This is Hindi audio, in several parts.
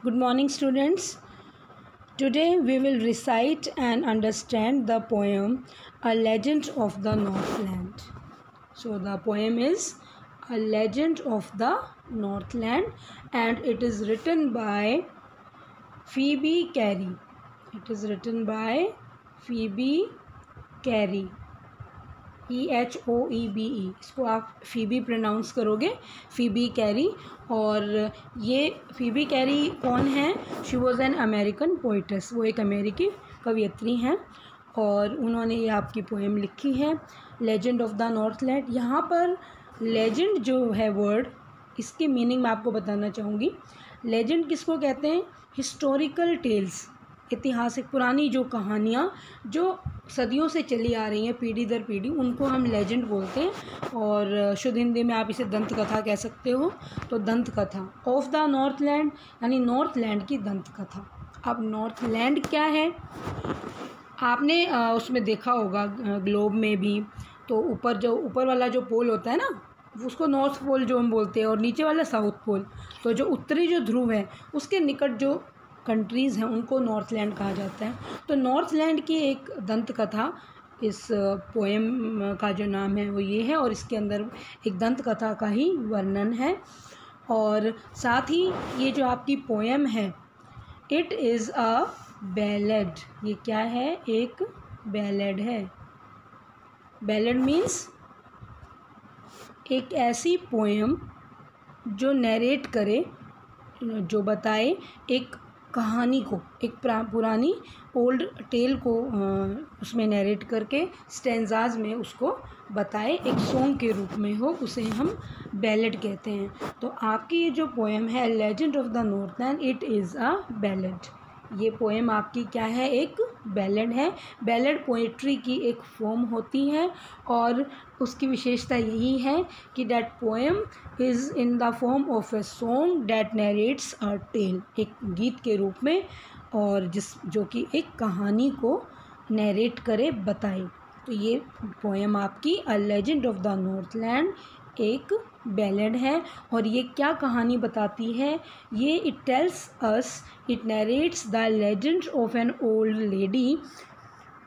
Good morning, students. Today we will recite and understand the poem A Legend of the Northland. So the poem is A Legend of the Northland and it is written by Phoebe Cary. It is written by Phoebe Cary. EHOEBE, इसको आप फीबी प्रोनाउंस करोगे, फीबी कैरी। और ये फीबी कैरी कौन है? She was an American poet's, वो एक अमेरिकी कवयित्री हैं और उन्होंने ये आपकी पोएम लिखी है लेजेंड ऑफ द नॉर्थलैंड। यहाँ पर लेजेंड जो है वर्ड, इसकी मीनिंग मैं आपको बताना चाहूँगी। लेजेंड किसको कहते हैं? हिस्टोरिकल टेल्स, ऐतिहासिक पुरानी जो कहानियाँ जो सदियों से चली आ रही हैं पीढ़ी दर पीढ़ी, उनको हम लेजेंड बोलते हैं। और शुद्ध हिंदी में आप इसे दंत कथा कह सकते हो। तो दंत कथा ऑफ द नॉर्थलैंड यानी नॉर्थलैंड की दंत कथा। अब नॉर्थलैंड क्या है? आपने उसमें देखा होगा ग्लोब में भी, तो ऊपर वाला जो पोल होता है ना, उसको नॉर्थ पोल जो हम बोलते हैं, और नीचे वाला साउथ पोल। तो जो उत्तरी जो ध्रुव है उसके निकट जो कंट्रीज़ हैं उनको नॉर्थलैंड कहा जाता है। तो नॉर्थलैंड की एक दंत कथा, इस पोएम का जो नाम है वो ये है, और इसके अंदर एक दंत कथा का ही वर्णन है। और साथ ही ये जो आपकी पोएम है, इट इज़ अ बैलेड। ये क्या है? एक बैलेड है। बैलेड मीन्स एक ऐसी पोएम जो नरेट करे, जो बताए एक कहानी को, एक पुरानी ओल्ड टेल को उसमें नरेट करके स्टेंजाज में उसको बताए, एक सॉन्ग के रूप में हो, उसे हम बैलेड कहते हैं। तो आपकी ये जो पोएम है legend of the Northland, it is a ballad. ये पोएम आपकी क्या है? एक बैलेड है। बैलेड पोइट्री की एक फॉर्म होती है और उसकी विशेषता यही है कि that poem is in the form of a song that narrates a tale, एक गीत के रूप में, और जो कि एक कहानी को नरेट करे, बताए। तो ये पोएम आपकी a legend of the Northland एक बैलेड है। और ये क्या कहानी बताती है? ये it tells us, it narrates the legend of an old lady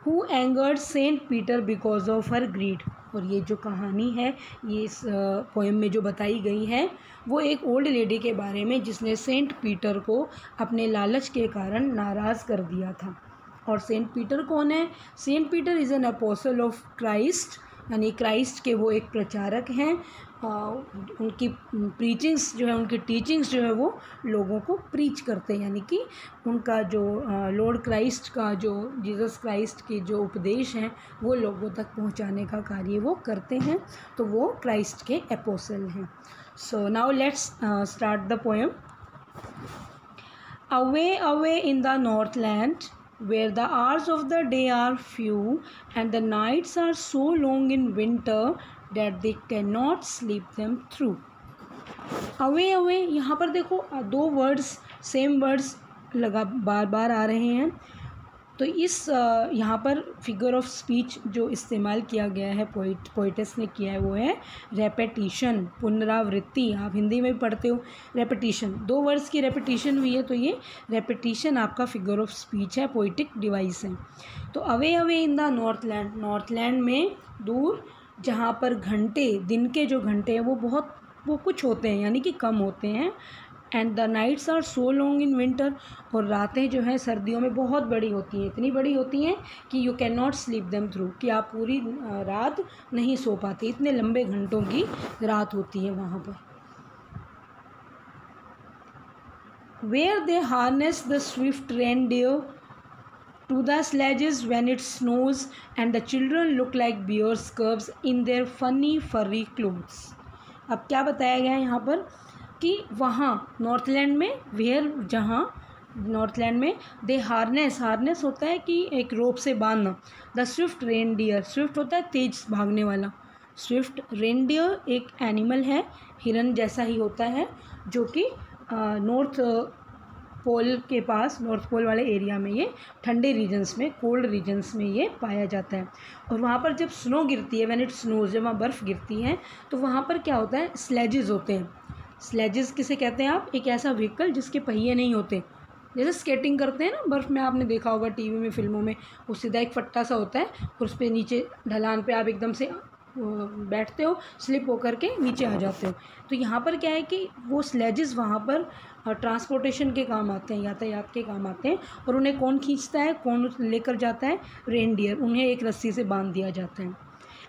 who angered Saint Peter because of her greed. और ये जो कहानी है, ये इस पोएम में जो बताई गई है, वो एक ओल्ड लेडी के बारे में जिसने सेंट पीटर को अपने लालच के कारण नाराज़ कर दिया था। और सेंट पीटर कौन है? Saint Peter is an apostle of Christ, यानी क्राइस्ट के वो एक प्रचारक हैं। उनकी प्रीचिंग्स जो है, उनकी टीचिंग्स जो है वो लोगों को प्रीच करते हैं, यानी कि उनका जो लॉर्ड क्राइस्ट का, जो जीसस क्राइस्ट के जो उपदेश हैं वो लोगों तक पहुंचाने का कार्य वो करते हैं। तो वो क्राइस्ट के एपोस्टल हैं। So now let's start the poem. Away away in the Northland where the hours of the day are few and the nights are so long in winter that they cannot sleep them through. away away, यहाँ पर देखो दो वर्ड्स, सेम वर्ड्स बार बार आ रहे हैं। तो इस यहाँ पर फिगर ऑफ स्पीच जो इस्तेमाल किया गया है, पोइटस ने किया है, वो है रेपेटिशन, पुनरावृत्ति। आप हिंदी में भी पढ़ते हो रेपेटिशन, दो वर्ड्स की रेपेटिशन हुई है, तो ये रेपेटिशन आपका फिगर ऑफ स्पीच है, पोइटिक डिवाइस है। तो away away in the Northland, Northland में दूर, जहाँ पर घंटे, दिन के जो घंटे हैं वो कुछ होते हैं, यानी कि कम होते हैं। And the nights are so long in winter, और रातें जो हैं सर्दियों में बहुत बड़ी होती हैं, इतनी बड़ी होती हैं कि you can not sleep them through, कि आप पूरी रात नहीं सो पाते, इतने लंबे घंटों की रात होती है वहाँ पर। Where they harness the swift reindeer to the sledges when it snows and the children look like bears cubs in their funny furry clothes. अब क्या बताया गया है यहाँ पर कि वहाँ नॉर्थलैंड में, वेयर, जहाँ नॉर्थलैंड में, दे हार्नेस होता है कि एक रोप से बांधना, द स्विफ्ट रेनडियर, स्विफ्ट होता है तेज भागने वाला, स्विफ्ट रेनडियर एक एनिमल है, हिरन जैसा ही होता है, जो कि नॉर्थ पोल के पास, नॉर्थ पोल वाले एरिया में, ये ठंडे रीजन्स में, कोल्ड रीजन्स में ये पाया जाता है। और वहाँ पर जब स्नो गिरती है, व्हेन इट स्नोज, जब वहाँ बर्फ़ गिरती है, तो वहाँ पर क्या होता है? स्लेजेस होते हैं, स्लेजेस किसे कहते हैं आप? एक ऐसा व्हीकल जिसके पहिए नहीं होते, जैसे स्केटिंग करते हैं ना बर्फ़ में, आपने देखा होगा टीवी में, फिल्मों में, वो सीधा एक फट्टा सा होता है और उस पर नीचे ढलान पे आप एकदम से बैठते हो, स्लिप होकर के नीचे आ जाते हो। तो यहाँ पर क्या है कि वो स्लेजेस वहाँ पर ट्रांसपोर्टेशन के काम आते हैं, यातायात के काम आते हैं। और उन्हें कौन खींचता है, कौन लेकर जाता है? रेनडियर। उन्हें एक रस्सी से बांध दिया जाता है।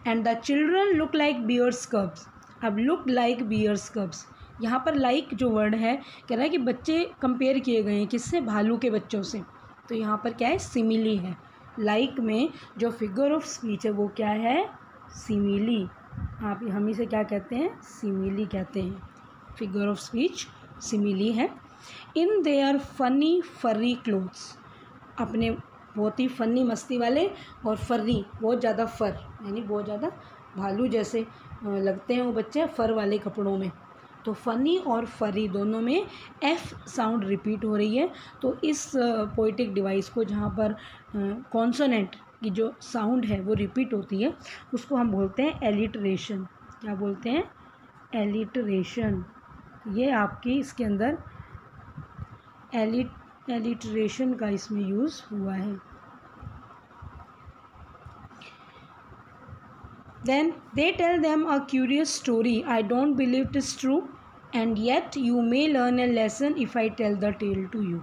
And the children look like bears cubs. अब लुक लाइक बियर्स कब्स, यहाँ पर लाइक जो वर्ड है, कह रहा है कि बच्चे कंपेयर किए गए हैं किससे? भालू के बच्चों से। तो यहाँ पर क्या है? सिमिली है। लाइक में जो फिगर ऑफ स्पीच है वो क्या है? सिमिली। आप हम इसे क्या कहते हैं? सिमिली कहते हैं। फिगर ऑफ स्पीच सिमिली है। इन देयर फनी फर्री क्लोथ्स, अपने बहुत ही फनी मस्ती वाले और फर्री बहुत ज़्यादा फर, यानी बहुत ज़्यादा भालू जैसे लगते हैं वो बच्चे फर वाले कपड़ों में। तो फ़नी और फरी दोनों में एफ़ साउंड रिपीट हो रही है। तो इस पोइटिक डिवाइस को जहाँ पर कॉन्सोनेंट की जो साउंड है वो रिपीट होती है, उसको हम बोलते हैं एलिटरेशन। क्या बोलते हैं? एलिटरेशन। ये आपकी इसके अंदर एलिटरेशन का इसमें यूज़ हुआ है। Then they tell them a curious story. I don't believe it is true, and yet you may learn a lesson if I tell the tale to you.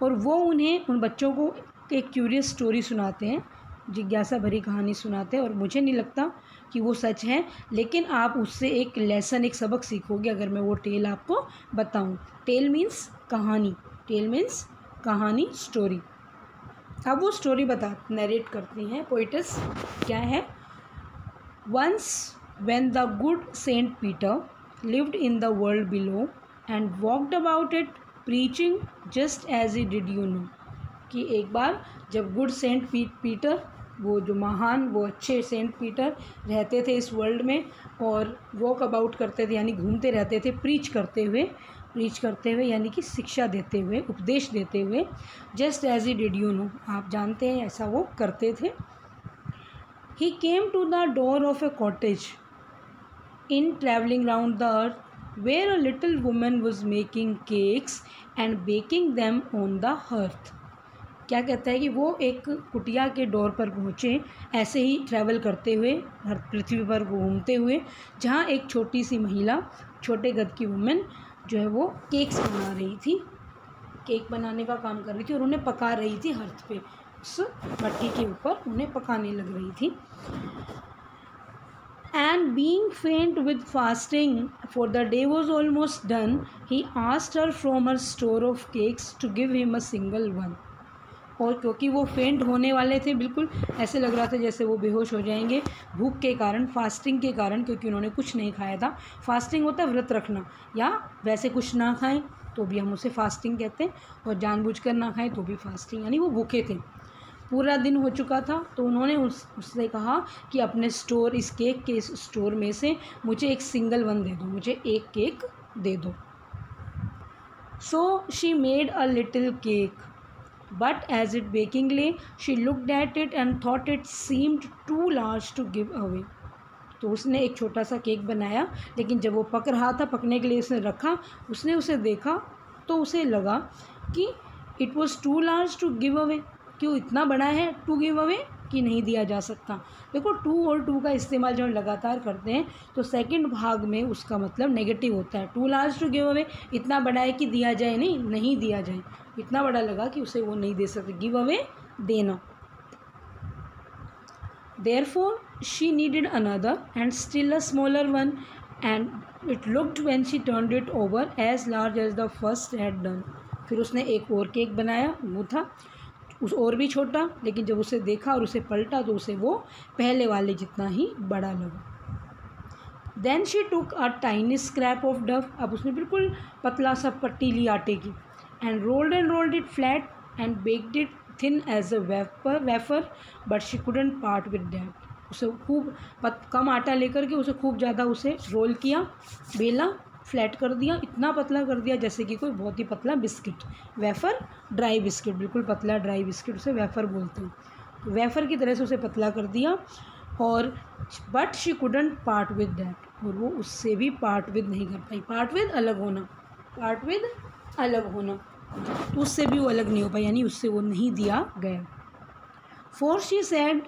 और वो उन्हें, उन बच्चों को एक क्यूरियस स्टोरी सुनाते हैं, जिज्ञासा भरी कहानी सुनाते हैं, और मुझे नहीं लगता कि वो सच है, लेकिन आप उससे एक लेसन, एक सबक सीखोगे अगर मैं वो टेल आपको बताऊं। टेल मीन्स कहानी, टेल मीन्स कहानी, स्टोरी। अब वो स्टोरी नरेट करती हैं पोइटस। क्या है? Once when the good Saint Peter lived in the world below and walked about it preaching just as he did, you know, कि एक बार जब गुड सेंट पीटर, वो जो महान, वो अच्छे सेंट पीटर रहते थे इस वर्ल्ड में और वॉक अबाउट करते थे, यानी घूमते रहते थे, प्रीच करते हुए यानी कि शिक्षा देते हुए, उपदेश देते हुए, just as he did, you know, आप जानते हैं ऐसा वो करते थे। He came to the door of a cottage in travelling round the earth, where a little woman was making cakes and baking them on the hearth. क्या कहता है कि वो एक कुटिया के डोर पर पहुँचे, ऐसे ही ट्रैवल करते हुए, हर पृथ्वी पर घूमते हुए, जहाँ एक छोटी सी महिला, छोटे कद की वुमेन जो है वो केक्स बना रही थी, केक बनाने का काम कर रही थी और उन्हें पका रही थी हर्थ पे, उस भट्टी के ऊपर उन्हें पकाने लग रही थी। And being faint with fasting, for the day was almost done, he asked her from her store of cakes to give him a single one. और क्योंकि वो फेंट होने वाले थे, बिल्कुल ऐसे लग रहा था जैसे वो बेहोश हो जाएंगे भूख के कारण, फास्टिंग के कारण, क्योंकि उन्होंने कुछ नहीं खाया था। फास्टिंग होता है व्रत रखना, या वैसे कुछ ना खाएं तो भी हम उसे फास्टिंग कहते हैं, और जानबूझकर ना खाएं तो भी फास्टिंग, यानी वो भूखे थे, पूरा दिन हो चुका था। तो उन्होंने उससे कहा कि अपने स्टोर, इस केक के इस स्टोर में से मुझे एक सिंगल वन दे दो, मुझे एक केक दे दो। So she made a little cake, but as it baking lay she looked at it and thought it seemed too large to give away. तो उसने एक छोटा सा केक बनाया, लेकिन जब वो पक रहा था, पकने के लिए उसने रखा, उसने उसे देखा तो उसे लगा कि it was too large to give away, क्यों इतना बड़ा है, टू गिव अवे, कि नहीं दिया जा सकता। देखो टू और टू का इस्तेमाल जब लगातार करते हैं तो सेकंड भाग में उसका मतलब नेगेटिव होता है। Too large to give away, इतना बड़ा है कि दिया जाए, नहीं दिया जाए, इतना बड़ा लगा कि उसे वो नहीं दे सकते, गिव अवे देना। Therefore she needed another and still a smaller one, and it looked when she turned it over as large as the first had done. फिर उसने एक और केक बनाया, वो था उस और भी छोटा, लेकिन जब उसे देखा और उसे पलटा तो उसे वो पहले वाले जितना ही बड़ा लगा। Then she took a tiny scrap of dough, अब उसने बिल्कुल पतला सा पट्टी ली आटे की, and rolled it flat and baked it thin as a wafer, but she couldn't part with that. उसे खूब कम आटा लेकर के उसे खूब ज़्यादा उसे रोल किया, बेला, फ्लैट कर दिया, इतना पतला कर दिया जैसे कि कोई बहुत ही पतला बिस्किट, वेफ़र, ड्राई बिस्किट, बिल्कुल पतला ड्राई बिस्किट उसे वेफ़र बोलते हैं। वेफ़र की तरह से उसे पतला कर दिया, और but she couldn't part with that, और वो उससे भी पार्ट विद नहीं कर पाई। पार्ट विद अलग होना, पार्ट विद अलग होना, तो उससे भी वो अलग नहीं हो पाई, यानी उससे वो नहीं दिया गया। For she said,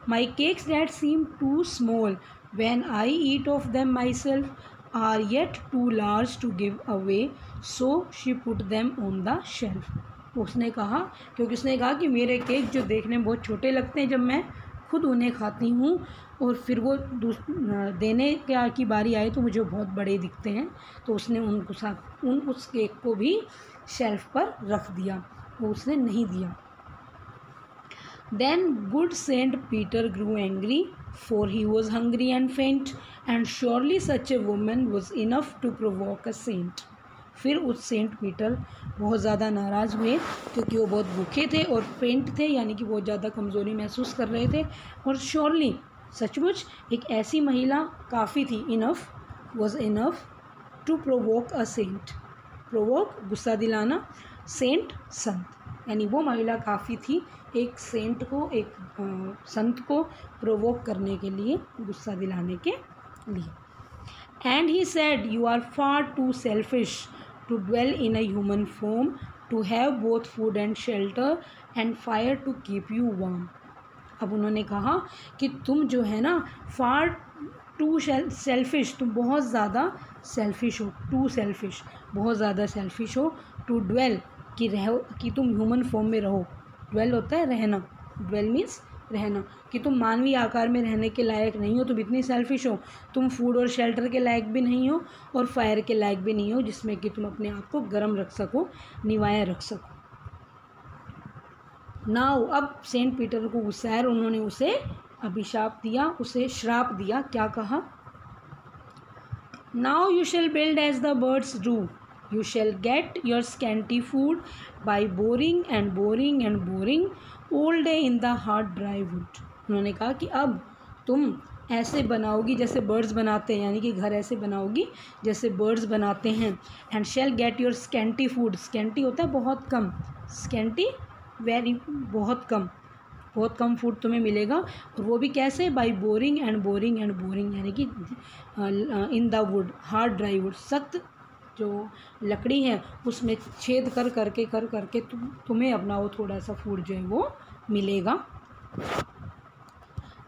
my cakes that seem too small when I eat of them myself are yet too large to give away, so she put them on the shelf. उसने कहा, क्योंकि उसने कहा कि मेरे केक जो देखने में बहुत छोटे लगते हैं, जब मैं खुद उन्हें खाती हूँ और फिर वो देने की बारी आए तो मुझे बहुत बड़े दिखते हैं, तो उसने उस केक को भी शेल्फ पर रख दिया, वो उसने नहीं दिया। Then good Saint Peter grew angry, for he was hungry and faint, and surely such a woman was enough to provoke a saint. फिर उस सेंट पीटर बहुत ज़्यादा नाराज़ हुए, क्योंकि वो बहुत भूखे थे और फेंट थे, यानी कि बहुत ज़्यादा कमज़ोरी महसूस कर रहे थे, और श्योरली सचमुच एक ऐसी महिला काफ़ी थी, enough was enough to provoke a saint. Provoke गुस्सा दिलाना, सेंट संत, यानी वो महिला काफ़ी थी एक सेंट को, एक संत को प्रोवोक करने के लिए, गुस्सा दिलाने के लिए। And he said, you are far too selfish to dwell in a human form, to have both food and shelter and fire to keep you warm. अब उन्होंने कहा कि तुम जो है ना, फार टू सेल्फिश, तुम बहुत ज़्यादा सेल्फिश हो, टू सेल्फिश, बहुत ज़्यादा सेल्फिश हो, टू ड्वेल कि रहो, कि तुम ह्यूमन फॉर्म में रहो। ड्वेल होता है रहना, ड्वेल मीन्स रहना, कि तुम मानवीय आकार में रहने के लायक नहीं हो, तुम इतनी सेल्फिश हो, तुम फूड और शेल्टर के लायक भी नहीं हो और फायर के लायक भी नहीं हो जिसमें कि तुम अपने आप को गर्म रख सको, निवाया रख सको। नाउ अब सेंट पीटर को गुस्सा आया, उन्होंने उसे अभिशाप दिया, उसे श्राप दिया। क्या कहा? Now you shall build as the birds do, you shall get your scanty food by boring and boring and boring all day in the hard dry wood. उन्होंने कहा कि अब तुम ऐसे बनाओगी जैसे बर्ड्स बनाते हैं, यानी कि घर ऐसे बनाओगी जैसे बर्ड्स बनाते हैं। and shall get your scanty food, scanty होता है बहुत कम, scanty वेरी बहुत कम, बहुत कम फूड तुम्हें मिलेगा, और वो भी कैसे? By boring and boring and boring, यानी कि in the wood, hard dry would, सख्त जो लकड़ी है उसमें छेद कर करके तुम्हें अपना वो थोड़ा सा फूड जो है वो मिलेगा।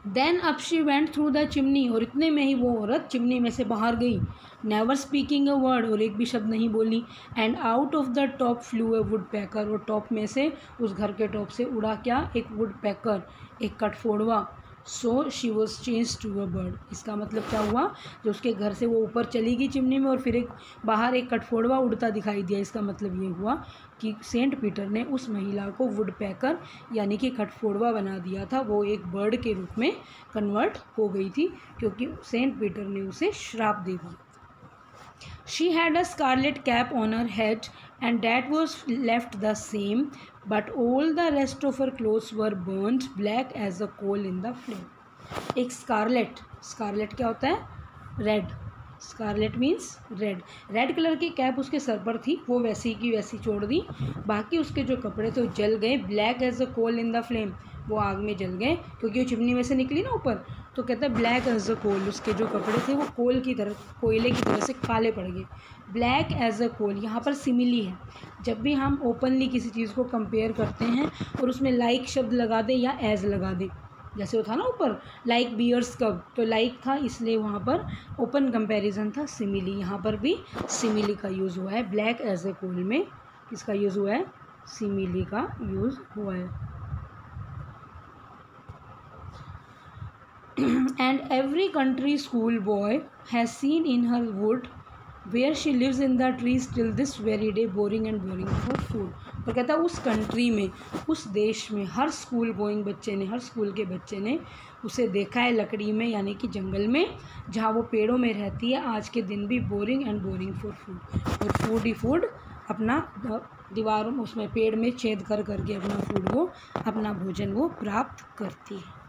Then up she went through the chimney, और इतने में ही वो औरत चिमनी में से बाहर गई, नेवर स्पीकिंग अ वर्ड, और एक भी शब्द नहीं बोली। And out of the top flew a woodpecker, और टॉप में से, उस घर के टॉप से उड़ा क्या? एक वुड पैकर, एक कटफोड़वा। So she was change to a bird, इसका मतलब क्या हुआ? जो उसके घर से वो ऊपर चली गई चिमनी में और फिर एक बाहर एक कटफोड़वा उड़ता दिखाई दिया, इसका मतलब ये हुआ कि सेंट पीटर ने उस महिला को वुड पैकर यानी कि कटफोड़वा बना दिया था, वो एक बर्ड के रूप में कन्वर्ट हो गई थी, क्योंकि सेंट पीटर ने उसे श्राप दे दिया। She had a scarlet cap on her head and that was left the same, but all the rest of her clothes were burnt black as a coal in the flame. एक स्कारलेट, स्कारलेट क्या होता है? Red, scarlet means red, red colour की कैप उसके सर पर थी, वो वैसी की वैसी छोड़ दी, बाकी उसके जो कपड़े थे वो जल गए, black as a coal in the flame, वो आग में जल गए, क्योंकि वो चिमनी में से निकली ना ऊपर, तो कहता है ब्लैक एज अ कोल, उसके जो कपड़े थे वो कोल की तरह, कोयले की तरह से काले पड़ गए। ब्लैक एज अ कोल यहाँ पर सिमिली है, जब भी हम ओपनली किसी चीज़ को कंपेयर करते हैं और उसमें लाइक शब्द लगा दें या एज लगा दें, जैसे वो था ना ऊपर लाइक बियर्स कब, तो लाइक था इसलिए वहाँ पर ओपन कंपैरिजन था, सिमिली, यहाँ पर भी सिमिली का यूज़ हुआ है। ब्लैक एज ए कोल में किसका यूज़ हुआ है? सिमिली का यूज़ हुआ है। And every country school boy has seen in her wood where she lives in the trees till this very day boring and boring for food. और कहता है उस कंट्री में, उस देश में हर स्कूल गोइंग बच्चे ने, हर स्कूल के बच्चे ने उसे देखा है लकड़ी में यानी कि जंगल में, जहाँ वो पेड़ों में रहती है आज के दिन भी, boring and boring for food, और फूड ही फूड अपना दीवारों में, उसमें पेड़ में छेद कर करके अपना फूड वो, अपना भोजन वो प्राप्त करती है।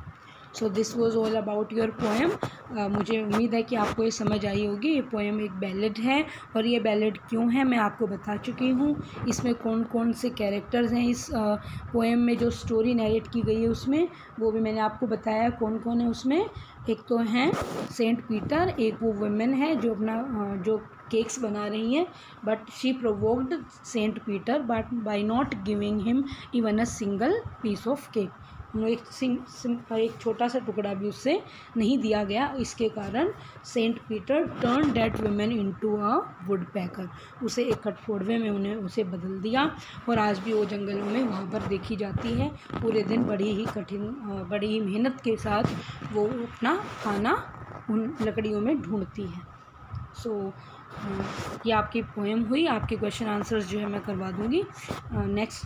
So this was all about your poem. मुझे उम्मीद है कि आपको ये समझ आई होगी। ये पोएम एक बैलेड है और ये बैलेड क्यों है मैं आपको बता चुकी हूँ। इसमें कौन कौन से कैरेक्टर्स हैं इस पोएम में, जो स्टोरी नरेट की गई है उसमें, वो भी मैंने आपको बताया कौन कौन है उसमें। एक तो हैं सेंट पीटर, एक वो वुमेन है जो अपना जो केक्स बना रही हैं, but she provoked Saint Peter but by not giving him even a single piece of cake. एक छोटा सा टुकड़ा भी उससे नहीं दिया गया। इसके कारण Saint Peter turn that women into a woodpecker, उसे एक कठफोड़वे में उसे बदल दिया। और आज भी वो जंगलों में वहाँ पर देखी जाती है। पूरे दिन बड़ी ही मेहनत के साथ वो अपना खाना उन लकड़ियों में ढूंढती है। सो ये आपकी पोएम हुई। आपके क्वेश्चन आंसर्स जो है मैं करवा दूँगी नेक्स्ट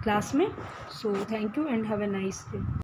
क्लास में। So thank you and have a nice day.